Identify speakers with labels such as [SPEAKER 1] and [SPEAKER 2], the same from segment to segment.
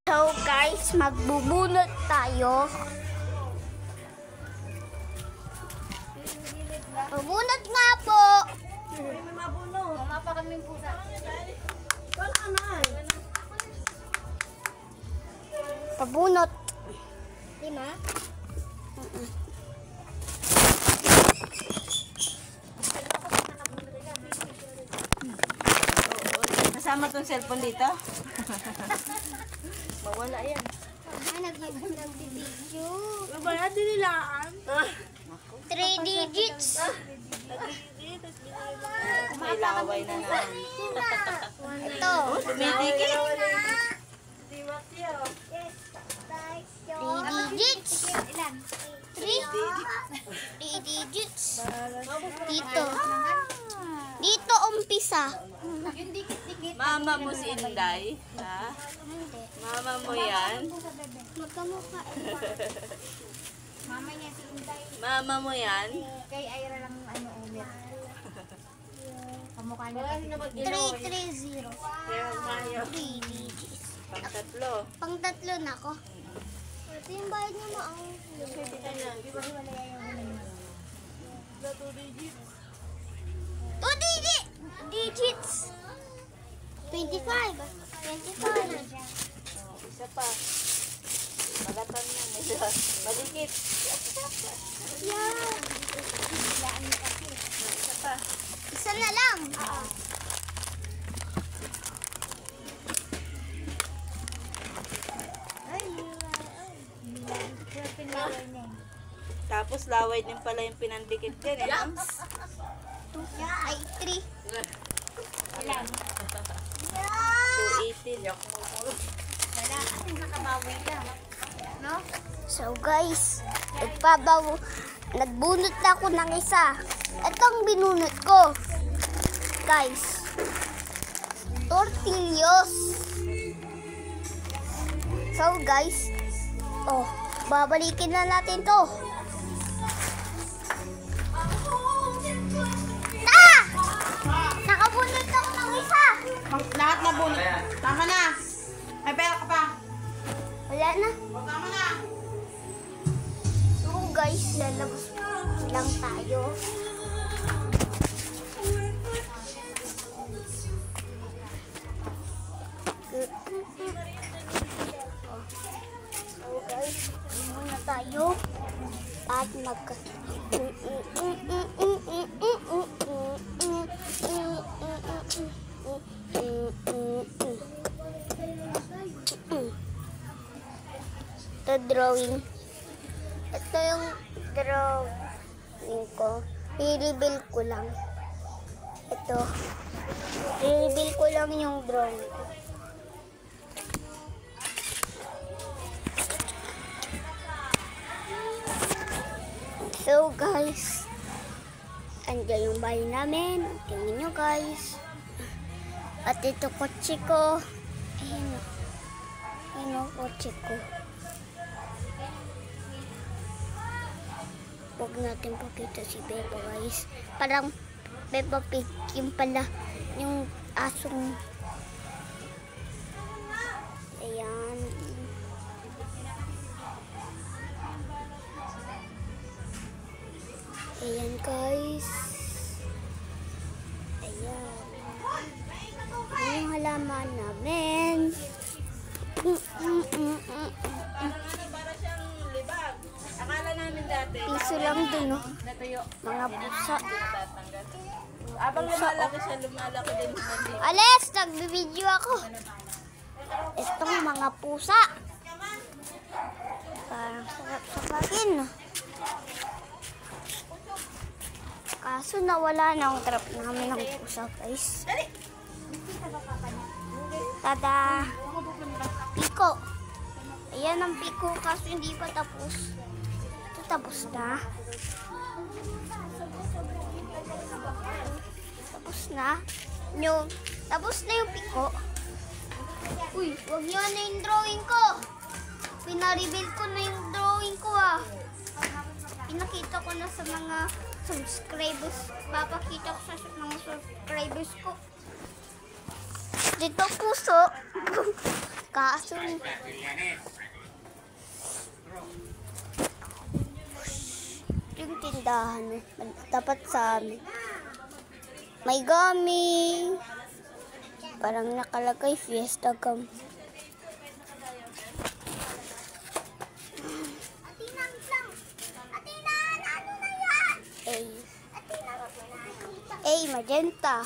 [SPEAKER 1] So guys, magbubunot tayo. Magbunot nga po.
[SPEAKER 2] May mabunot.
[SPEAKER 3] Mama pa kaming pusa.
[SPEAKER 2] Wala naman.
[SPEAKER 1] Pabunot.
[SPEAKER 3] Lima?
[SPEAKER 2] Kasama tong cellphone dito? Mawala yan.
[SPEAKER 1] Nagbibidyo.
[SPEAKER 2] Mawala din nilaan.
[SPEAKER 1] 3 digits.
[SPEAKER 2] May laway na naman.
[SPEAKER 1] Ito.
[SPEAKER 2] Dumidikit.
[SPEAKER 1] 3 digits. 3 digits. Dito. Dito umpisa.
[SPEAKER 2] Mama mo si Inday. Ha? Mama mo yan.
[SPEAKER 1] Magkamukha.
[SPEAKER 3] Mama niya si Inday.
[SPEAKER 2] Mama mo yan.
[SPEAKER 3] Kay Ira lang ulit. Kamukha niya.
[SPEAKER 1] 330.
[SPEAKER 2] Kaya tayo.
[SPEAKER 1] 3 digits.
[SPEAKER 2] Pang-tatlo.
[SPEAKER 1] Pang tatlo na ako. Ito yung bayad niya mo ang... 2 digits. 25. 25.
[SPEAKER 2] Isa pa. Malatan na nila. Malikit.
[SPEAKER 1] Yeah.
[SPEAKER 2] Isa pa.
[SPEAKER 1] Isa na lang.
[SPEAKER 2] Tapos laway din pala yung pinandikit din. Eh.
[SPEAKER 1] Ay, 3.
[SPEAKER 2] 218.
[SPEAKER 3] Wala kasi nakabawi lang. No?
[SPEAKER 1] So guys, nagbunot na ako ng isa. Ito ang binunot ko. Guys, tortillos. So guys, babalikin na natin to. Nakabunot ako ng isa.
[SPEAKER 2] Lahat na bunot. Tama na. May pera ka pa.
[SPEAKER 1] Wala na.
[SPEAKER 2] Tama na.
[SPEAKER 1] So guys, lalabas lang tayo. So guys, muna tayo at ito drawing. Ito yung drawing ko. I-reveal ko lang. Ito. I-reveal ko lang yung drawing ko. So guys, andyan yung bahay namin. Tingnan nyo guys. At ito kotse ko. Ayun. Ayun yung kotse ko. Huwag natin pakita si Peppa guys. Parang Peppa Pig yung pala. Yung asong. Ayan. Ayan guys. Ayan. Ayan yung halaman namin.
[SPEAKER 2] Para siyang libag. Akala namin dati.
[SPEAKER 1] Piso lang dun, no?
[SPEAKER 2] Natuyo.
[SPEAKER 1] Mga pusa.
[SPEAKER 2] Abang lumalaki siya, lumalaki din naman dito.
[SPEAKER 1] Alis! Nagbibideo ako. Itong mga pusa. Parang sarap sa pakin. Kaso nawala na ang trap namin ng pusa, guys. Tada! Piko. Ayan ang piko, kaso hindi pa tapos. Ito tapos na. Tapos na. Tapos na yung piko. Uy, wag niyo na yung drawing ko. Pina-reveal ko na yung drawing ko Pinakita ko na sa mga subscribers. Papakita ko sa mga subscribers ko. Dito puso. Kaso. Yung tindahan. Dapat sa amin. May gummy. Parang nakalagay Fiesta Gum. A, magenta.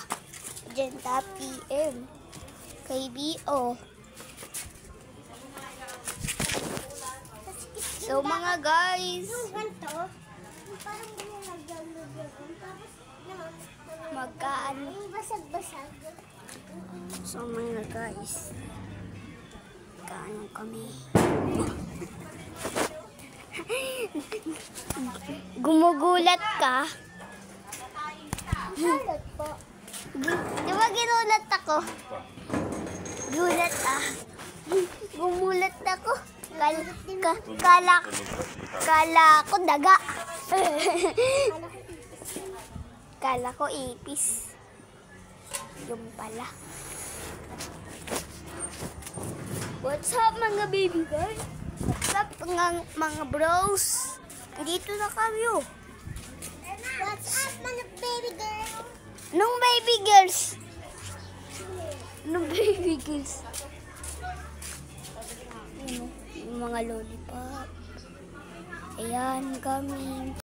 [SPEAKER 1] Magenta PM. Kay BO. So mga guys,
[SPEAKER 3] Parang
[SPEAKER 1] magkaan.
[SPEAKER 3] basag-basag.
[SPEAKER 1] So mga guys, magkaano kami. Gumugulat ka.
[SPEAKER 3] Salad po.
[SPEAKER 1] Di ba ginulat ako? Gulat Gumulat ako. Kala ko daga. Kala ko ipis. Yung pala. What's up mga baby girls? What's up mga bros? Dito na kami oh.
[SPEAKER 3] What's up, mga baby girl?
[SPEAKER 1] Nung baby girls. Nung baby girls. Yung mga lollipop. Ayan kami.